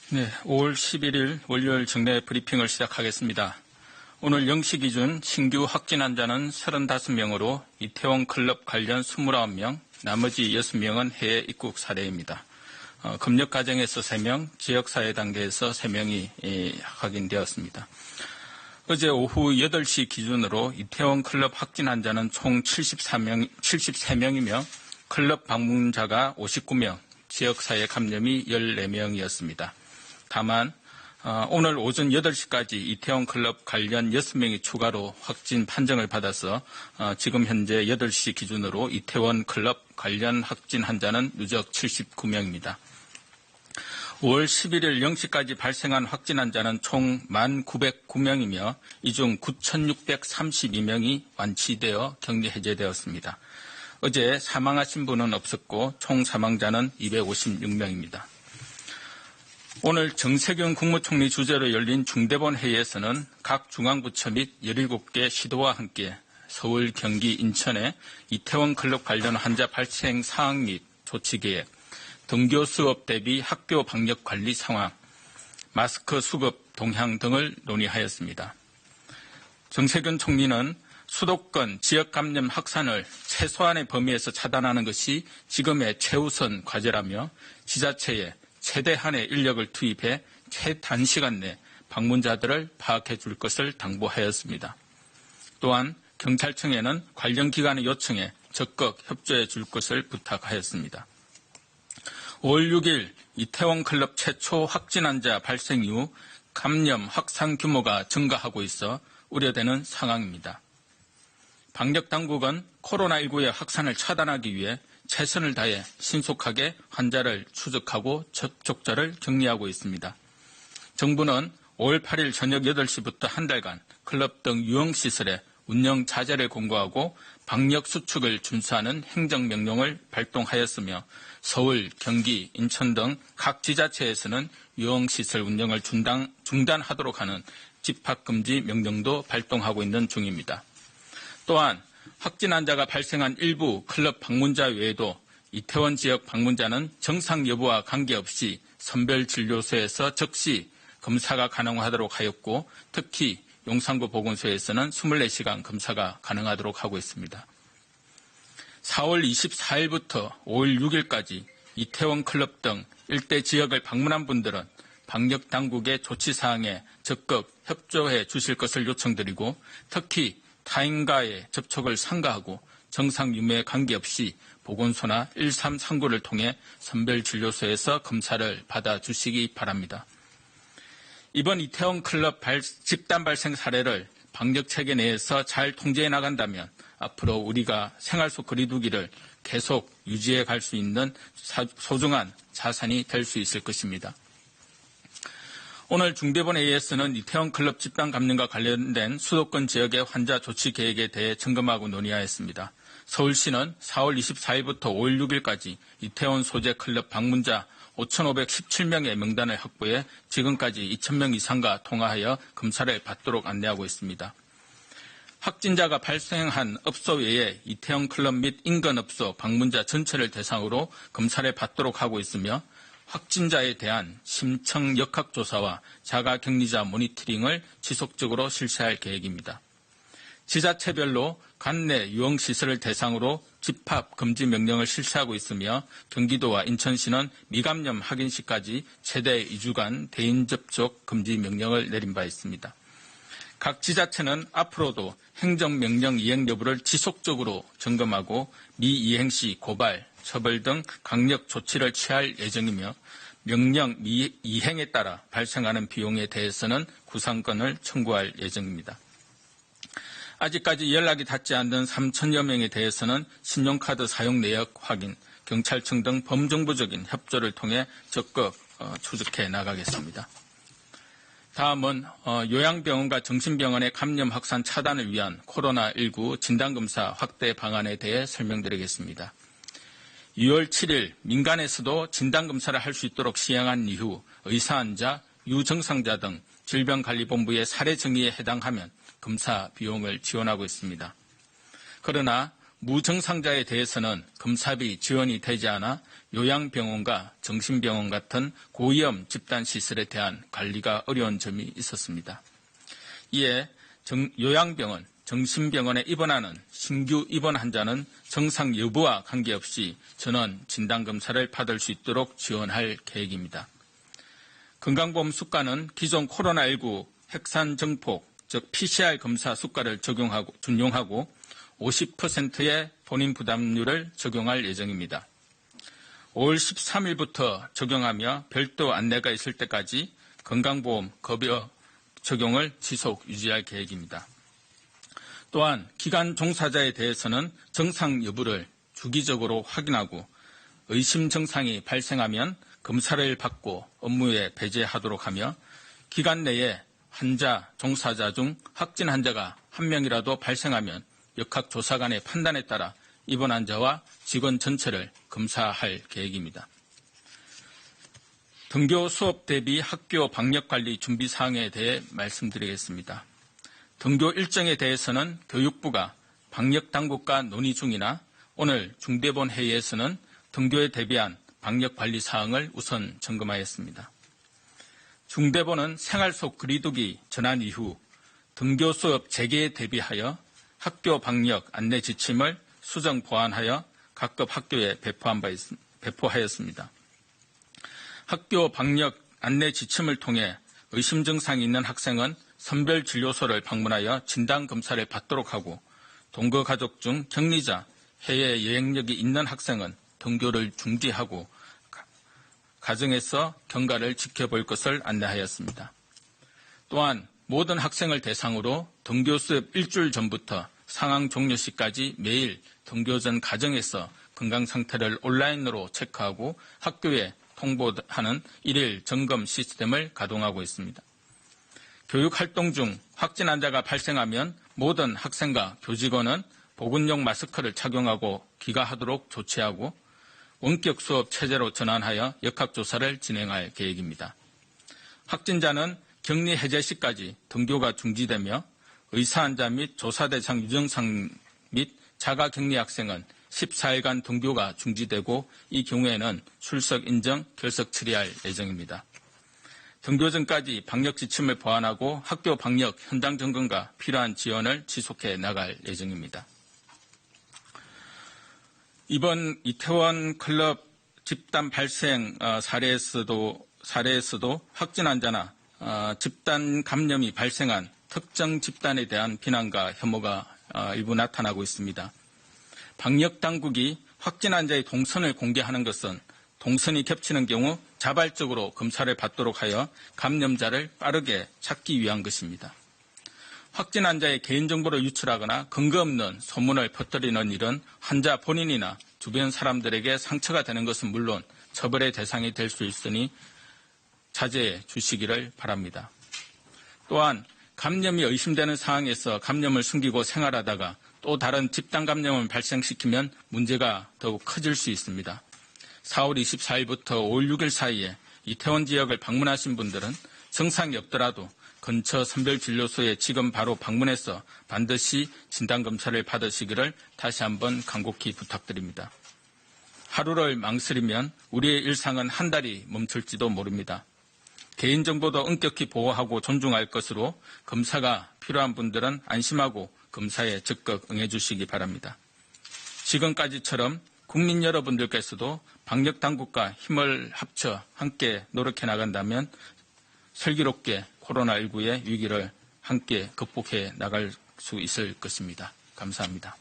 네, 5월 11일 월요일 정례 브리핑을 시작하겠습니다. 오늘 0시 기준 신규 확진 환자는 35명으로 이태원 클럽 관련 29명, 나머지 6명은 해외 입국 사례입니다. 검역 과정에서 3명, 지역사회 단계에서 3명이 확인되었습니다. 어제 오후 8시 기준으로 이태원 클럽 확진 환자는 총 73명이며 클럽 방문자가 59명, 지역사회 감염이 14명이었습니다. 다만 오늘 오전 8시까지 이태원 클럽 관련 6명이 추가로 확진 판정을 받아서 지금 현재 8시 기준으로 이태원 클럽 관련 확진 환자는 누적 79명입니다. 5월 11일 0시까지 발생한 확진 환자는 총 1,909명이며 이 중 9,632명이 완치되어 격리 해제되었습니다. 어제 사망하신 분은 없었고 총 사망자는 256명입니다. 오늘 정세균 국무총리 주재로 열린 중대본 회의에서는 각 중앙부처 및 17개 시도와 함께 서울, 경기, 인천에 이태원 클럽 관련 환자 발생 사항 및 조치 계획, 등교 수업 대비 학교 방역 관리 상황, 마스크 수급 동향 등을 논의하였습니다. 정세균 총리는 수도권 지역 감염 확산을 최소한의 범위에서 차단하는 것이 지금의 최우선 과제라며 지자체에 최대한의 인력을 투입해 최단시간 내 방문자들을 파악해 줄 것을 당부하였습니다. 또한 경찰청에는 관련 기관의 요청에 적극 협조해 줄 것을 부탁하였습니다. 5월 6일 이태원 클럽 최초 확진 환자 발생 이후 감염 확산 규모가 증가하고 있어 우려되는 상황입니다. 방역당국은 코로나19의 확산을 차단하기 위해 최선을 다해 신속하게 환자를 추적하고 접촉자를 격리하고 있습니다. 정부는 5월 8일 저녁 8시부터 한 달간 클럽 등 유흥시설에 운영 자제를 공고하고 방역 수칙을 준수하는 행정명령을 발동하였으며 서울, 경기, 인천 등 각 지자체에서는 유흥시설 운영을 중단하도록 하는 집합금지 명령도 발동하고 있는 중입니다. 또한 확진 환자가 발생한 일부 클럽 방문자 외에도 이태원 지역 방문자는 정상 여부와 관계없이 선별진료소에서 즉시 검사가 가능하도록 하였고 특히 용산구 보건소에서는 24시간 검사가 가능하도록 하고 있습니다. 4월 24일부터 5월 6일까지 이태원 클럽 등 일대 지역을 방문한 분들은 방역당국의 조치사항에 적극 협조해 주실 것을 요청드리고 특히 타인과의 접촉을 삼가하고 정상 유무에 관계없이 보건소나 1339를 통해 선별진료소에서 검사를 받아주시기 바랍니다. 이번 이태원 클럽 집단 발생 사례를 방역체계 내에서 잘 통제해 나간다면 앞으로 우리가 생활 속 거리두기를 계속 유지해 갈 수 있는 소중한 자산이 될 수 있을 것입니다. 오늘 중대본 회의에서는 이태원 클럽 집단 감염과 관련된 수도권 지역의 환자 조치 계획에 대해 점검하고 논의하였습니다. 서울시는 4월 24일부터 5월 6일까지 이태원 소재 클럽 방문자 5,517명의 명단을 확보해 지금까지 2,000명 이상과 통화하여 검사를 받도록 안내하고 있습니다. 확진자가 발생한 업소 외에 이태원 클럽 및 인근 업소 방문자 전체를 대상으로 검사를 받도록 하고 있으며 확진자에 대한 심층 역학조사와 자가격리자 모니터링을 지속적으로 실시할 계획입니다. 지자체별로 관내 유흥시설을 대상으로 집합금지 명령을 실시하고 있으며 경기도와 인천시는 미감염 확인 시까지 최대 2주간 대인 접촉 금지 명령을 내린 바 있습니다. 각 지자체는 앞으로도 행정명령 이행 여부를 지속적으로 점검하고 미이행 시 고발, 처벌 등 강력 조치를 취할 예정이며 명령 미이행에 따라 발생하는 비용에 대해서는 구상권을 청구할 예정입니다. 아직까지 연락이 닿지 않는 3,000여 명에 대해서는 신용카드 사용 내역 확인, 경찰청 등 범정부적인 협조를 통해 적극 추적해 나가겠습니다. 다음은 요양병원과 정신병원의 감염 확산 차단을 위한 코로나19 진단검사 확대 방안에 대해 설명드리겠습니다. 2월 7일 민간에서도 진단검사를 할 수 있도록 시행한 이후 의사환자, 유증상자 등 질병관리본부의 사례 정의에 해당하면 검사 비용을 지원하고 있습니다. 그러나 무증상자에 대해서는 검사비 지원이 되지 않아 요양병원과 정신병원 같은 고위험 집단시설에 대한 관리가 어려운 점이 있었습니다. 이에 요양병원, 정신병원에 입원하는 신규 입원 환자는 정상 여부와 관계없이 전원 진단검사를 받을 수 있도록 지원할 계획입니다. 건강보험 수가는 기존 코로나19 핵산정폭, 즉 PCR 검사 수가를 준용하고 50%의 본인 부담률을 적용할 예정입니다. 5월 13일부터 적용하며 별도 안내가 있을 때까지 건강보험 급여 적용을 지속 유지할 계획입니다. 또한 기간 종사자에 대해서는 정상 여부를 주기적으로 확인하고 의심 증상이 발생하면 검사를 받고 업무에 배제하도록 하며 기간 내에 환자, 종사자 중 확진 환자가 한 명이라도 발생하면 역학조사관의 판단에 따라 입원 환자와 직원 전체를 검사할 계획입니다. 등교 수업 대비 학교 방역관리 준비 사항에 대해 말씀드리겠습니다. 등교 일정에 대해서는 교육부가 방역당국과 논의 중이나 오늘 중대본 회의에서는 등교에 대비한 방역관리 사항을 우선 점검하였습니다. 중대본은 생활 속 거리두기 전환 이후 등교 수업 재개에 대비하여 학교 방역 안내 지침을 수정 보완하여 각급 학교에 배포하였습니다. 학교 방역 안내 지침을 통해 의심 증상이 있는 학생은 선별진료소를 방문하여 진단검사를 받도록 하고 동거 가족 중 격리자, 해외 여행력이 있는 학생은 등교를 중지하고 가정에서 경과를 지켜볼 것을 안내하였습니다. 또한 모든 학생을 대상으로 등교 수업 일주일 전부터 상황 종료 시까지 매일 등교 전 가정에서 건강 상태를 온라인으로 체크하고 학교에 통보하는 일일 점검 시스템을 가동하고 있습니다. 교육활동 중 확진 환자가 발생하면 모든 학생과 교직원은 보건용 마스크를 착용하고 귀가하도록 조치하고 원격 수업 체제로 전환하여 역학조사를 진행할 계획입니다. 확진자는 격리 해제 시까지 등교가 중지되며 의사 환자 및 조사 대상 유증상 및 자가격리 학생은 14일간 등교가 중지되고 이 경우에는 출석 인정, 결석 처리할 예정입니다. 등교 전까지 방역 지침을 보완하고 학교 방역 현장 점검과 필요한 지원을 지속해 나갈 예정입니다. 이번 이태원 클럽 집단 발생 사례에서도 확진 환자나 집단 감염이 발생한 특정 집단에 대한 비난과 혐오가 일부 나타나고 있습니다. 방역 당국이 확진 환자의 동선을 공개하는 것은 동선이 겹치는 경우 자발적으로 검사를 받도록 하여 감염자를 빠르게 찾기 위한 것입니다. 확진 환자의 개인정보를 유출하거나 근거 없는 소문을 퍼뜨리는 일은 환자 본인이나 주변 사람들에게 상처가 되는 것은 물론 처벌의 대상이 될 수 있으니 자제해 주시기를 바랍니다. 또한 감염이 의심되는 상황에서 감염을 숨기고 생활하다가 또 다른 집단 감염을 발생시키면 문제가 더욱 커질 수 있습니다. 4월 24일부터 5월 6일 사이에 이태원 지역을 방문하신 분들은 증상이 없더라도 근처 선별진료소에 지금 바로 방문해서 반드시 진단검사를 받으시기를 다시 한번 간곡히 부탁드립니다. 하루를 망설이면 우리의 일상은 한 달이 멈출지도 모릅니다. 개인정보도 엄격히 보호하고 존중할 것으로 검사가 필요한 분들은 안심하고 검사에 적극 응해주시기 바랍니다. 지금까지처럼 국민 여러분들께서도 방역당국과 힘을 합쳐 함께 노력해 나간다면 슬기롭게 코로나19의 위기를 함께 극복해 나갈 수 있을 것입니다. 감사합니다.